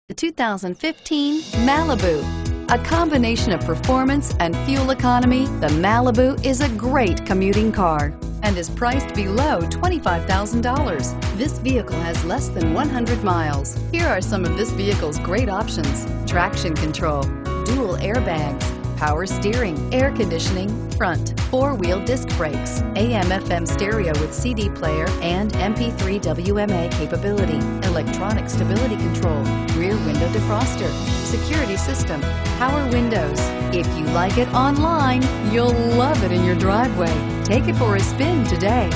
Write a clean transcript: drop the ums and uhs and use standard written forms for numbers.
The 2015 Malibu. A combination of performance and fuel economy, the Malibu is a great commuting car and is priced below $25,000. This vehicle has less than 100 miles. Here are some of this vehicle's great options: traction control, dual airbags, power steering, air conditioning, front, four-wheel disc brakes, AM/FM stereo with CD player and MP3 WMA capability, electronic stability control, rear window defroster, security system, power windows. If you like it online, you'll love it in your driveway. Take it for a spin today.